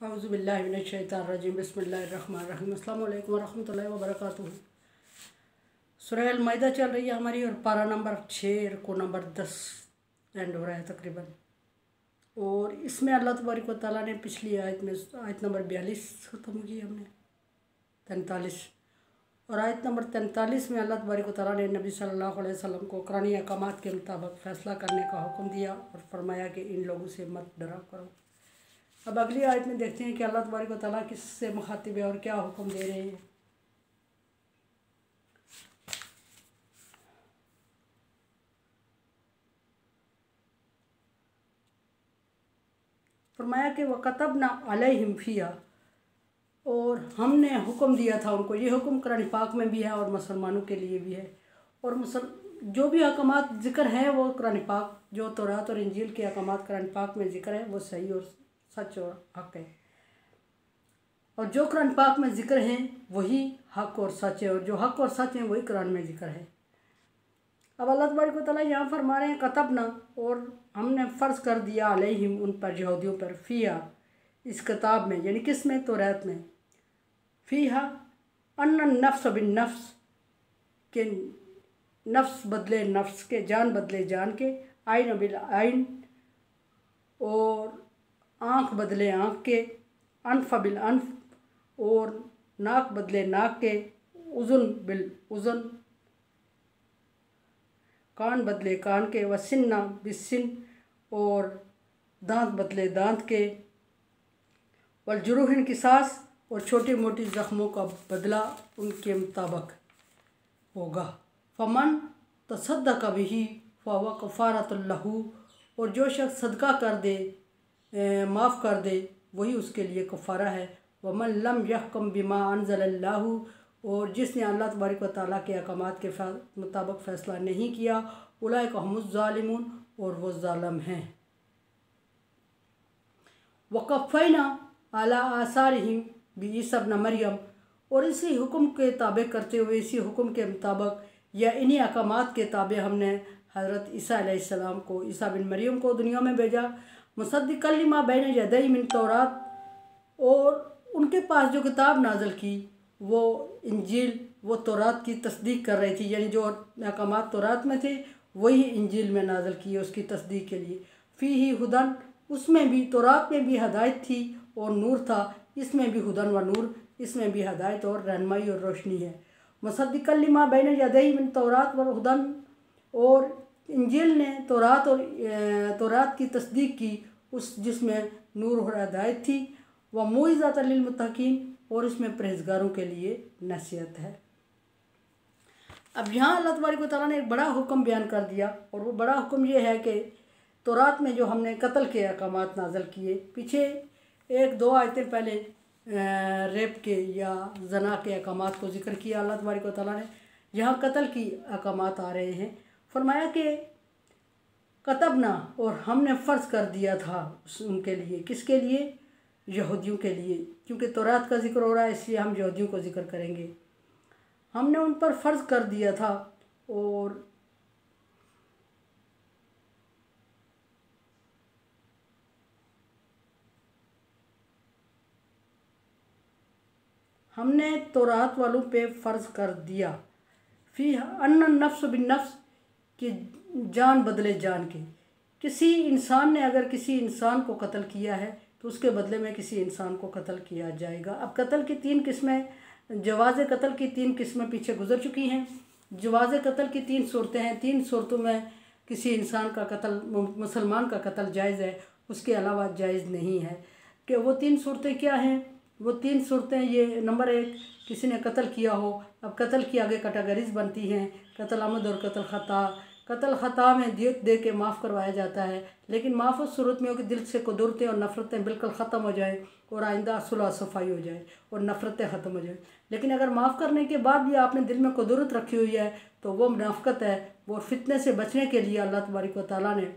औज़ुबिल्लाहि मिनश्शैतानिर्रजीम बिस्मिल्लाहिर्रहमानिर्रहीम अस्सलामु अलैकुम वरहमतुल्लाहि वबरकातुहू। सूरह अल-माइदा चल रही है हमारी और पारा नंबर 6 को नंबर 10 एंड हो रहा है तकरीबन। और इसमें अल्लाह तबारक व तआला ने पिछली आयत में आयत नंबर 42 ख़त्म की हमने 43 और आयत नंबर 43 में अल्लाह तबारक व तआला ने नबी सल्लल्लाहु अलैहि वसल्लम को कुरानी अहकामात के मुताबिक फ़ैसला करने का हुक्म दिया और फरमाया कि इन लोगों से मत डरा करो। अब अगली आयत में देखते हैं कि अल्लाह तबारक व तआला किससे मुखातिब है और क्या हुक्म दे रहे हैं। फरमाया कि वकतबना अलैहिम फ़ीहा, और हमने हुक्म दिया था उनको। ये हुक्म कुरान पाक में भी है और मुसलमानों के लिए भी है। और जो भी अहकामात ज़िक्र हैं वो कुरान पाक, जो तौरात और इंजील के अहकामात कुरान पाक में ज़िक्र है वो सही और सच और हक़ है। और जो कुरान पाक में ज़िक्र हैं वही हक़ और सच है, और जो हक़ और सच है वही कुरान में ज़िक्र है। अब अल्लाह तबारक व तआला यहाँ फरमा रहे हैं कतबना, और हमने फ़र्ज़ कर दिया अलैहिम उन पर, यहूदियों पर, फ़ीहा इस किताब में, यानी किस में, तौरात में, फ़ीहा अन्न नफ्स बिन नफ्स के, नफ्स बदले नफ्स के, जान बदले जान के, आइन बिल आइन और आँख बदले आँख के, अनफ़ बिल अनफ़ और नाक बदले नाक के, उज़ुन बिल उज़ुन कान बदले कान के, व सिन्ना बिस्सिन और दांत बदले दांत के, वल जुरूहिन किसास और छोटी मोटी ज़ख्मों का बदला उनके मुताबिक होगा। फ़मन तसद्दक़ बिही फ़हुव कफ़ारतुल लहू, और जो शख्स सदका कर दे, माफ़ कर दे, वही उसके लिए कफ़ारा है। वमन लम यहकुम बिमा अनज़लल्लाहु, और जिसने अल्लाह तबारक व तआला के अहकामात के मुताबिक फ़ैसला नहीं किया, उलाइका हुमुज़ ज़ालिमून, और वो ज़ालिम हैं। वक़फ़ैना अला आसारिहिम बिईसा इब्न मरियम, और इसी हुक्म के ताबे करते हुए, इसी हुक्म के मुताबिक या इन्हीं अहकामात के ताबे हमने हज़रत ईसा अलैहिस्सलाम को, ईसा बिन मरियम को दुनिया में भेजा। मुसद्दिक़न लिमा बैन यदैहि मिन तौरात, और उनके पास जो किताब नाज़िल की वो इंजील, वो तौरात की तस्दीक कर रही थी, यानी जो अहकामात तौरात में थे वही इंजील में नाज़िल की है उसकी तस्दीक के लिए। फ़ीही हुदन, उसमें भी, तौरात में भी हदायत थी और नूर था, इसमें भी हुदन व नूर, इसमें भी हदायत और रहनुमाई और रोशनी है। मुसद्दिक़न लिमा बैन यदैहि मिन तौरात व हुदन, और इंजील ने तौरात और तौरात की तस्दीक की, उस जिसमें नूर और हदायत थी। व मौइज़तन लिलमुत्तक़ीन, और इसमें परहेज़गारों के लिए नसीहत है। अब यहाँ अल्लाह तबारक व तआला ने एक बड़ा हुक्म बयान कर दिया, और वो बड़ा हुक्म ये है कि तौरात में जो हमने कत्ल के अहकामात नाज़िल किए, पीछे 1-2 आयतें पहले रेप के या ज़ना के अहकामात को ज़िक्र किया अल्लाह तबारक व तआला ने, यहाँ कत्ल की अहकामात आ रहे हैं। फरमाया कि कतबना, और हमने फ़र्ज़ कर दिया था उनके लिए, किसके लिए, यहूदियों के लिए, क्योंकि तौरात का ज़िक्र हो रहा है इसलिए हम यहूदियों को ज़िक्र करेंगे। हमने उन पर फ़र्ज़ कर दिया था, और हमने तौरात वालों पे फ़र्ज़ कर दिया, फ़ीहा अन्न नफ्स बिन नफ्स, कि जान बदले जान के। किसी इंसान ने अगर किसी इंसान को कत्ल किया है तो उसके बदले में किसी इंसान को कत्ल किया जाएगा। अब कत्ल की 3 किस्में, जवाज़ कत्ल की 3 किस्में पीछे गुजर चुकी हैं। जवाज़ कत्ल की 3 सूरतें हैं। 3 सूरतों में किसी इंसान का कत्ल, मुसलमान का कत्ल जायज़ है, उसके अलावा जायज़ नहीं है। कि वो 3 सूरतें क्या हैं? वो 3 सूरतें ये, नंबर 1, किसी ने कत्ल किया हो। अब कत्ल की आगे कैटेगरीज़ बनती हैं, कत्ल अमद और कत्ल ख़ता। कत्ल ख़ता में दियत दे के माफ़ करवाया जाता है, लेकिन माफ़ उस सूरत में हो कि दिल से कुदरतें और नफ़रतें बिल्कुल ख़त्म हो जाएं और आइंदा सुलह सफ़ाई हो जाए और नफ़रतें ख़त्म हो जाएं। लेकिन अगर माफ़ करने के बाद भी आपने दिल में कुदरत रखी हुई है तो वो मुनाफ़िक़त है। वो फितने से बचने के लिए अल्लाह तबारक व तआला ने,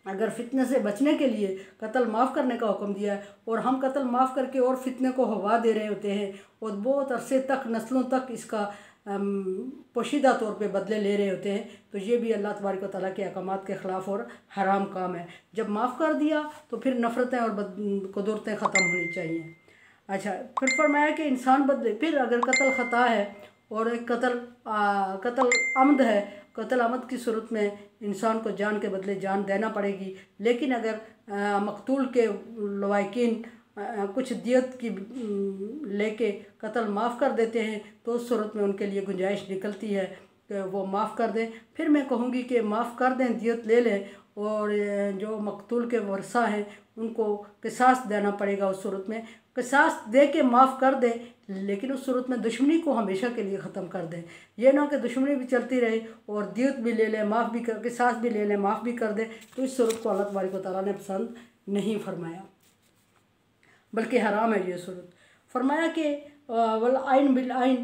अगर फितने से बचने के लिए कत्ल माफ़ करने का हुक्म दिया है, और हम कत्ल माफ़ करके और फितने को हवा दे रहे होते हैं और बहुत अरसे तक, नस्लों तक इसका पोशीदा तौर पे बदले ले रहे होते हैं, तो ये भी अल्लाह तबारक व तआला के अहकामात के ख़िलाफ़ और हराम काम है। जब माफ़ कर दिया तो फिर नफ़रतें और कुदरतें ख़त्म होनी चाहिए। अच्छा, फिर फरमाया कि इंसान बदले, फिर अगर कत्ल ख़ता है और एक कत्ल अमद है, कत्ल अमद की सूरत में इंसान को जान के बदले जान देना पड़ेगी। लेकिन अगर मकतूल के लवाकिन कुछ दियत की लेके कत्ल माफ़ कर देते हैं तो उस सूरत में उनके लिए गुंजाइश निकलती है कि वो माफ़ कर दें। फिर मैं कहूँगी कि माफ़ कर दें, दियत ले लें, और जो मकतूल के वर्सा हैं उनको क़िसास देना पड़ेगा। उस सूरत में क़िसास दे के माफ़ कर दें, लेकिन उस सूरत में दुश्मनी को हमेशा के लिए ख़त्म कर दें। ये ना कि दुश्मनी भी चलती रहे और दियत भी ले लें, माफ़ भी कर, क़िसास भी ले लें, माफ़ भी कर दें, तो इस सूरत को अल्लाह तबारक व तआला ने पसंद नहीं फरमाया, बल्कि हराम है ये सूरत। फरमाया कि वल आइन बिल आइन,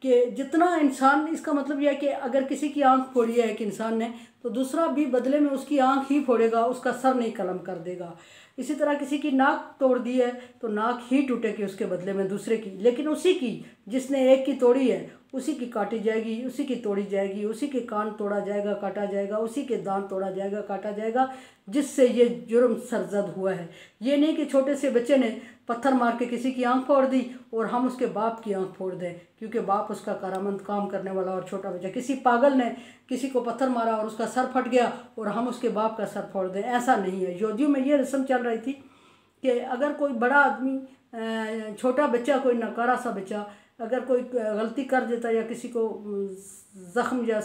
कि जितना इंसान, इसका मतलब यह है कि अगर किसी की आंख फोड़ी है एक इंसान ने, तो दूसरा भी बदले में उसकी आंख ही फोड़ेगा, उसका सर नहीं कलम कर देगा। इसी तरह किसी की नाक तोड़ दी है तो नाक ही टूटेगी उसके बदले में दूसरे की, लेकिन उसी की जिसने एक की तोड़ी है उसी की काटी जाएगी, उसी की तोड़ी जाएगी, उसी के कान तोड़ा जाएगा, काटा जाएगा, उसी के दांत तोड़ा जाएगा, काटा जाएगा, जिससे ये जुर्म सरजद हुआ है। ये नहीं कि छोटे से बच्चे ने पत्थर मार के किसी की आंख फोड़ दी और हम उसके बाप की आंख फोड़ दें, क्योंकि बाप उसका कारामंद काम करने वाला और छोटा बच्चा। किसी पागल ने किसी को पत्थर मारा और उसका सर फट गया और हम उसके बाप का सर फोड़ दें, ऐसा नहीं है। यहूदियों में ये रस्म चल रही थी कि अगर कोई बड़ा आदमी, छोटा बच्चा, कोई नकारा सा बच्चा अगर कोई गलती कर देता या किसी को ज़ख्म या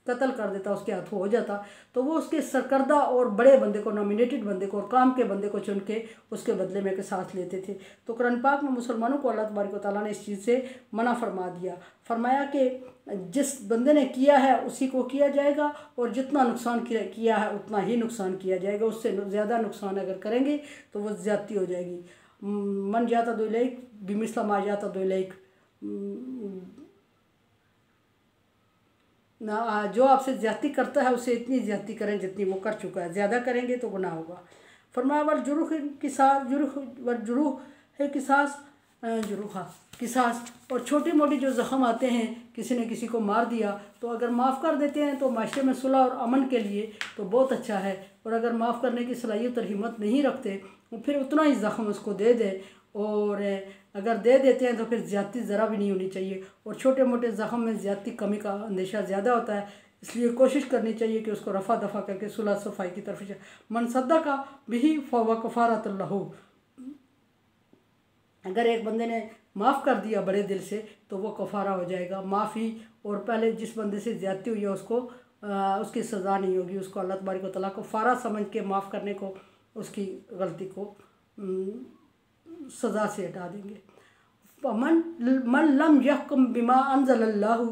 कत्ल कर देता, उसके हाथों हो जाता, तो वो उसके सरकर्दा और बड़े बंदे को, नॉमिनेटेड बंदे को और काम के बंदे को चुन के उसके बदले में के साथ लेते थे। तो कुरान पाक में मुसलमानों को अल्लाह तबारक व तआला ने इस चीज़ से मना फरमा दिया। फरमाया कि जिस बंदे ने किया है उसी को किया जाएगा, और जितना नुकसान किया है उतना ही नुकसान किया जाएगा। उससे ज़्यादा नुकसान अगर करेंगे तो वो ज़्यादती हो जाएगी। मन जाता दो लाइक बिमिसला मा जाता दो लाइक, ना जो आपसे ज्यादती करता है उसे इतनी ज्यादती करें जितनी वो कर चुका है, ज़्यादा करेंगे तो गुनाह होगा। फरमाया वल जुरूह किसास, जुरूह है किसास, जुरूहा किसास। और छोटी मोटी जो ज़ख़म आते हैं, किसी ने किसी को मार दिया, तो अगर माफ़ कर देते हैं तो माशरे में सुलह और अमन के लिए तो बहुत अच्छा है। और अगर माफ़ करने की सलाहियत और हिम्मत नहीं रखते तो फिर उतना ही ज़ख़म उसको दे दे, और अगर दे देते हैं तो फिर ज़्यादती ज़रा भी नहीं होनी चाहिए। और छोटे मोटे ज़ख़म में ज़्यादती कमी का अंदेशा ज़्यादा होता है, इसलिए कोशिश करनी चाहिए कि उसको रफ़ा दफ़ा करके सुलह सफ़ाई की तरफ। मन सद्दक़ा बिही फ़हुव कफ़ारतुन लहू, अगर एक बंदे ने माफ़ कर दिया बड़े दिल से तो वो कफ़ारा हो जाएगा, माफ़ी। और पहले जिस बंदे से ज़्यादती हुई है उसको उसकी सज़ा नहीं होगी, उसको अल्लाह तबारक व तआला को फ़ारा समझ के माफ़ करने को, उसकी गलती को सज़ा से हटा देंगे। मन लम यहकुम बिमा अंज़लल्लाहु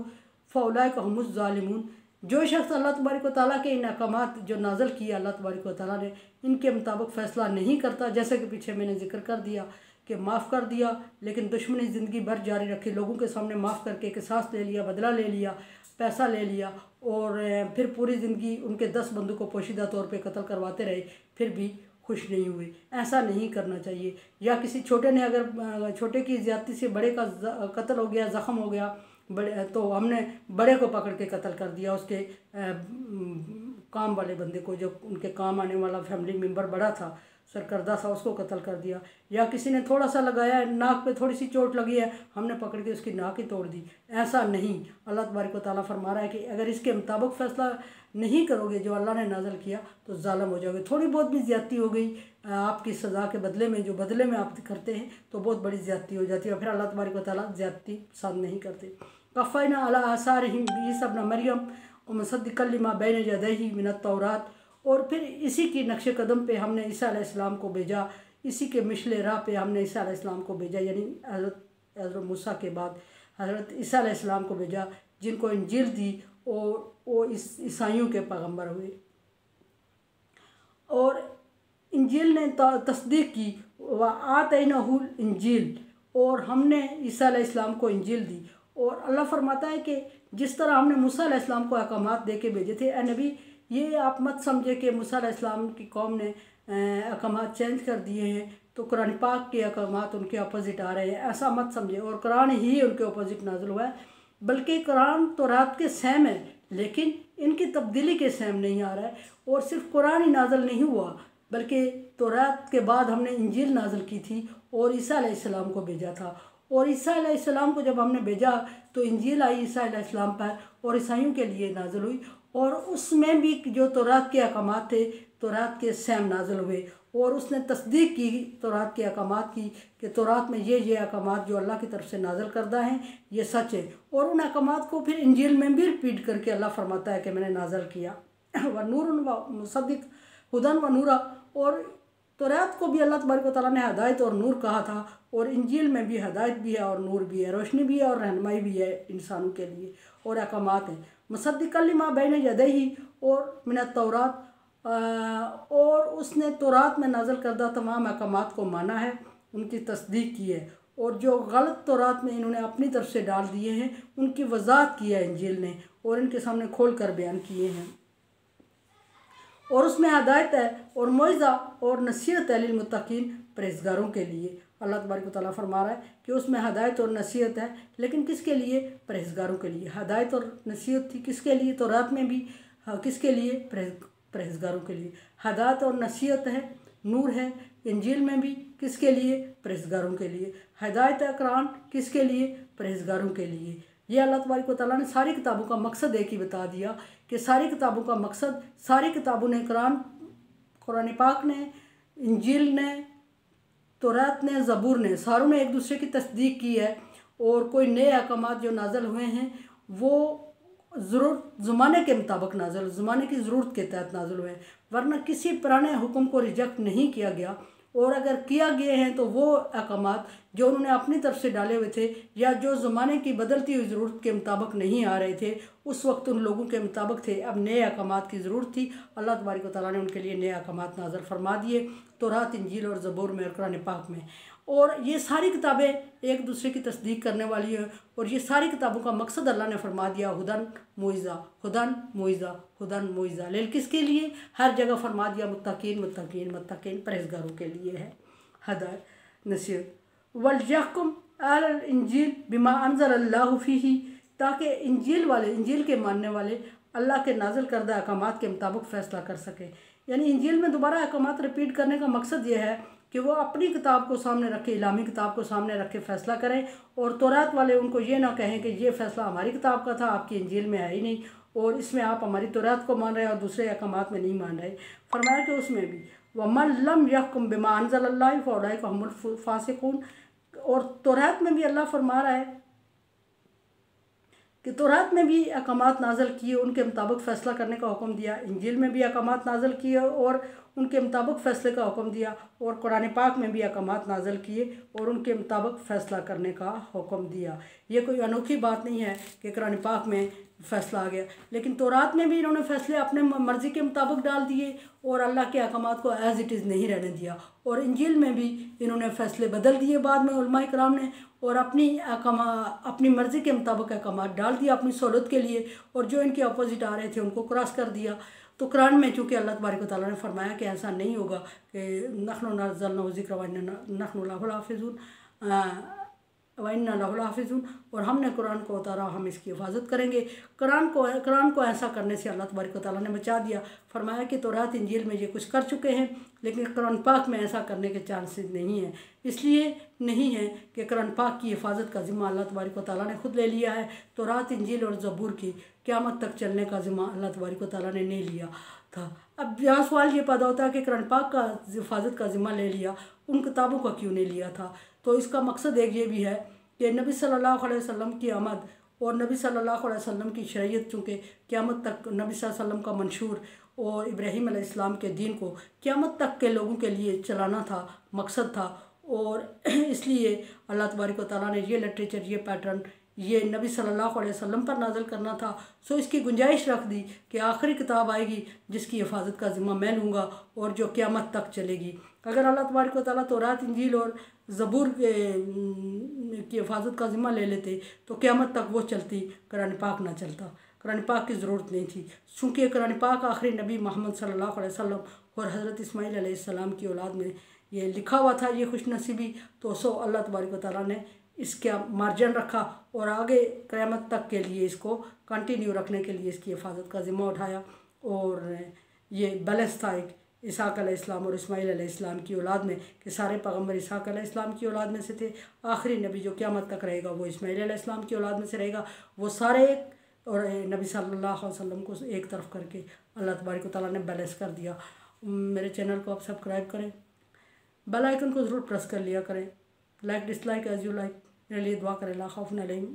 फ़उलाइका हुमुज़ ज़ालिमून, जो शख्स अल्लाह तबारक व तआला के इन अहकामात जो नाज़िल किया अल्लाह तबारक व तआला ने, इनके मुताबिक फ़ैसला नहीं करता, जैसे कि पीछे मैंने जिक्र कर दिया कि माफ़ कर दिया लेकिन दुश्मनी ज़िंदगी भर जारी रखी, लोगों के सामने माफ़ करके क़िसास ले लिया, बदला ले लिया, पैसा ले लिया, और फिर पूरी ज़िंदगी उनके 10 बंदों को पोशीदा तौर पे कत्ल करवाते रहे, फिर भी खुश नहीं हुए। ऐसा नहीं करना चाहिए। या किसी छोटे ने, अगर छोटे की ज़्यादती से बड़े का कत्ल हो गया, ज़ख़म हो गया, बड़े तो हमने बड़े को पकड़ के कत्ल कर दिया, उसके काम वाले बंदे को, जो उनके काम आने वाला फैमिली मेम्बर बड़ा था, सरकर्दा था, उसको कत्ल कर दिया। या किसी ने थोड़ा सा लगाया, नाक पे थोड़ी सी चोट लगी है, हमने पकड़ के उसकी नाक ही तोड़ दी। ऐसा नहीं। अल्लाह तबारक व तआला फरमा रहा है कि अगर इसके मुताबिक फ़ैसला नहीं करोगे जो अल्लाह ने नाज़िल किया तो ज़ालिम हो जाओगे। थोड़ी बहुत भी ज़्यादती हो गई आपकी सज़ा के बदले में, जो बदले में आप करते हैं, तो बहुत बड़ी ज़्यादती हो जाती है, फिर अल्लाह तबारक व तआला ज़्यादती पसंद नहीं करते। कफ़ैना अला आसारिहिम ईसा इब्न मरियम व मुसद्दिक़न लिमा बैन यदैहि मिनत तौरात, और फिर इसी की नक्श कदम पे हमने ईसा अलैहिस्सलाम को भेजा, इसी के मिशले राह पे हमने ईसा अलैहिस्सलाम को भेजा, यानी हज़रत मूसा के बाद हज़रत ईसा अलैहिस्सलाम को भेजा, जिनको इंजील दी और वो इस ईसाइयों के पैगम्बर हुए। और इंजील ने तस्दीक की, व आतैनाहुल इंजील, और हमने ईसा अलैहिस्सलाम को इंजील दी। और अल्लाह फरमाता है कि जिस तरह हमने मूसा अलैहिस्सलाम को अहकामात दे के भेजे थे, ए नबी, ये आप मत समझे कि मूसा अलैहिस्सलाम की कौम ने अहकामात चेंज कर दिए हैं तो कुरान पाक के अहकामात उनके अपोजिट आ रहे हैं, ऐसा मत समझे। और कुरान ही उनके अपोजिट नाज़िल हुआ है। बल्कि कुरान तौरात के सेम है, लेकिन इनकी तब्दीली के सेम नहीं आ रहा है। और सिर्फ कुरान ही नाज़िल नहीं हुआ, बल्कि तौरात के बाद हमने इंजील नाज़िल की थी और ईसा अलैहिस्सलाम को भेजा था। और ईसा अलैहिस्सलाम को जब हमने भेजा तो इंजील आई ईसा अलैहिस्सलाम पर और ईसाइयों के लिए नाज़िल हुई, और उसमें भी जो तौरात के अहकामात थे तौरात के सेम नाज़िल हुए। और उसने तस्दीक की तौरात के अहकामात की कि तौरात में ये अहकामात जो अल्लाह की तरफ से नाज़िल करदा हैं ये सच है। और उन अहकामात को फिर इंजील में भी रिपीट करके अल्लाह फरमाता है कि मैंने नाज़िल किया। व नूरुन व मुसद्दिक़ हुदन व नूरा, और तौरात को भी अल्लाह तबारक व तआला ने हदायत और नूर कहा था, और इंजील में भी हदायत भी है और नूर भी है, रोशनी भी है और रहनुमाई भी है इंसानों के लिए, और अहकामात हैं। मुसद्दिक़न लिमा बैन यदैहि और मिनत तौरात, और उसने तौरात में नाज़िल करदा तमाम अहकामात को माना है, उनकी तस्दीक की है, और जो गलत तौरात में इन्होंने अपनी तरफ से डाल दिए हैं उनकी वजाहत की है इंजील ने, और इनके सामने खोल कर बयान किए हैं। और उसमें हदायत है और मौइज़ा और नसीहत है लिलमुत्तकीन, परहेज़गारों के लिए। अल्लाह तबारक व तआला फरमा रहा है कि उसमें हदायत और नसीहत है, लेकिन किसके लिए? परहेज़गारों के लिए। हदायत और नसीहत थी किसके लिए? तौरात में भी किसके लिए? परहेज़गारों के लिए। हदायत और नसीहत है, नूर है इंजील में भी, किसके लिए? परहेज़गारों के लिए। हदायत कुरान किसके लिए? परहेज़गारों के लिए। ये अल्लाह तबारक व तआला ने सारी किताबों का मकसद एक ही बता दिया कि सारी किताबों का मकसद, सारी किताबों ने कुरान पाक ने, इंजील ने, तौरात ने, ज़बूर ने, सारों ने एक दूसरे की तस्दीक की है। और कोई नए अहकामात जो नाज़िल हुए हैं वो ज़रूरत ज़माने के मुताबिक नाज़िल, ज़माने की ज़रूरत के तहत नाज़िल हुए हैं, वरना किसी पुराने हुक्म को रिजेक्ट नहीं किया गया। और अगर किया गए हैं तो वो अहकामात जो उन्होंने अपनी तरफ से डाले हुए थे या जो ज़माने की बदलती हुई ज़रूरत के मुताबिक नहीं आ रहे थे, उस वक्त उन लोगों के मुताबिक थे। अब नए अहकामात की ज़रूरत थी, अल्लाह तबारक व तआला ने उनके लिए नए अहकामात नाज़िल फरमा दिए तौरात, इंजील और ज़बूर में और कुरान पाक में। और ये सारी किताबें एक दूसरे की तस्दीक करने वाली हैं, और ये सारी किताबों का मकसद अल्लाह ने फरमा दिया हुदन मोइज़ा, हुदन मोइज़ा, हुदन मोइज़ा। लेकिन किसके लिए? हर जगह फरमा दिया मुत्तकीन मुत्तकीन मुत्तकीन, परहेज़गारों के लिए है हदायत नसीहत। वलयहकुम अहल इंजील बिमा अंज़लल्लाहु फ़ीही, ताकि इंजील वाले, इंजील के मानने वाले अल्लाह के नाज़िल करदा अहकामात के मुताबिक फ़ैसला कर सके। यानी इंजील में दोबारा अहकामात रिपीट करने का मकसद ये है कि वो अपनी किताब को सामने रखे, इलामी किताब को सामने रख के फ़ैसला करें, और तौरात वाले उनको ये ना कहें कि ये फ़ैसला हमारी किताब का था, आपकी इंजील में है ही नहीं, और इसमें आप हमारी तौरात को मान रहे हैं और दूसरे अहकामात में नहीं मान रहे। फरमाया कि उसमें भी वमन लम यहकुम बिमा अंज़लल्लाहु फ़उलाइका हुमुल फ़ासिक़ून, और तौरात में भी अल्लाह फरमा रहा है कि तौरात में भी अहकामात नाज़िल किए, उनके मुताबिक फ़ैसला करने का हुक्म दिया। इंजील में भी अहकामात नाज़िल किए और उनके मुताबिक फ़ैसले का हुक्म दिया, और कुरान पाक में भी अहकामात नाज़िल किए और उनके मुताबिक फ़ैसला करने का हुक्म दिया। ये कोई अनोखी बात नहीं है कि कुरान पाक में फ़ैसला आ गया, लेकिन तौरात में भी इन्होंने फ़ैसले अपने मर्ज़ी के मुताबिक डाल दिए और अल्लाह के अहकामात को एज़ इट इज़ नहीं रहने दिया। और इंजील में भी इन्होंने फ़ैसले बदल दिए बाद में उलमाए किराम ने, और अपनी मर्ज़ी के मुताबिक अहकामात डाल दिया अपनी सहूलत के लिए, और जो इनके अपोजिट आ रहे थे उनको क्रॉस कर दिया। तो कुरान में चूँकि अल्लाह तबारक व तआला ने फरमाया कि ऐसा नहीं होगा कि नहनु नज़्ज़लना ज़िक्र व नहनु लहु हाफ़िज़ून व इन्ना लहु हाफ़िज़ून, और हमने कुरान को उतारा, हम इसकी हिफाजत करेंगे। कुरान को ऐसा करने से अल्लाह तबारक व तआला ने बचा दिया। फरमाया कि तौरात इंजील में ये कुछ कर चुके हैं, लेकिन कुरान पाक में ऐसा करने के चांसेस नहीं है। इसलिए नहीं है कि कुरान पाक की हिफाजत का ज़िम्मा अल्लाह तबारक व तआला ने खुद ले लिया है। तौरात, इंजील और ज़बूर की क़यामत तक चलने का ज़िम्मा अल्लाह तबारक व तआला ने नहीं लिया था। अब यहाँ सवाल ये पैदा होता है कि कुरान पाक का हिफाजत का ज़िम्मा ले लिया, उन किताबों का क्यों नहीं लिया था? तो इसका मकसद एक ये भी है कि नबी सल्लल्लाहु अलैहि वसल्लम की आमद और नबी सल्लल्लाहु अलैहि वसल्लम की शरीयत, चूँकि क़यामत तक नबी सल्लल्लाहु अलैहि वसल्लम का मंशूर और इब्राहीम अलैहिस्सलाम के दीन को क़यामत तक के लोगों के लिए चलाना था, मकसद था। और इसलिए अल्लाह तबारक व तआला ने ये लिटरेचर, ये पैटर्न, ये नबी सल्लल्लाहु अलैहि वसल्लम पर नाज़िल करना था। सो इसकी गुंजाइश रख दी कि आखिरी किताब आएगी जिसकी हिफाजत का ज़िम्मा मैं लूँगा और जो क़यामत तक चलेगी। अगर अल्लाह तबारक व तआला तौरात, इंजील और ज़बूर की हिफाजत का ज़िम्मा ले लेते तो क़यामत तक वो चलती, कुरान पाक ना चलता। कुरान पाक की ज़रूरत नहीं थी, चूँकि कुरान पाक आखिरी नबी मोहम्मद सल्लल्लाहु अलैहि वसल्लम और हज़रत इस्माईल अलैहिस्सलाम की औलाद में ये लिखा हुआ था, ये खुशनसीबी। तो सो अल्लाह तबारक व तआला ने इसका मार्जिन रखा और आगे क़यामत तक के लिए इसको कंटिन्यू रखने के लिए इसकी हिफाजत का ज़िम्मा उठाया। और ये बैलेंस था एक इसहाक़ अलैहिस्सलाम और इस्माईल अलैहिस्सलाम की औलाद में कि सारे पैगम्बर इसहाक़ अलैहिस्सलाम की औलाद में से थे। आखिरी नबी जो क़यामत तक रहेगा वो इस्माईल अलैहिस्सलाम की औलाद में से रहेगा। वो सारे एक, और नबी सल्लल्लाहु अलैहि वसल्लम को एक तरफ करके अल्लाह तबारक व तआला ने बैलेंस कर दिया। मेरे चैनल को आप सब्सक्राइब करें, बेल आइकन को ज़रूर प्रेस कर लिया करें, like dislike as you like. मेरे लिए दुआ करें। ला खौफुन अलैहिम।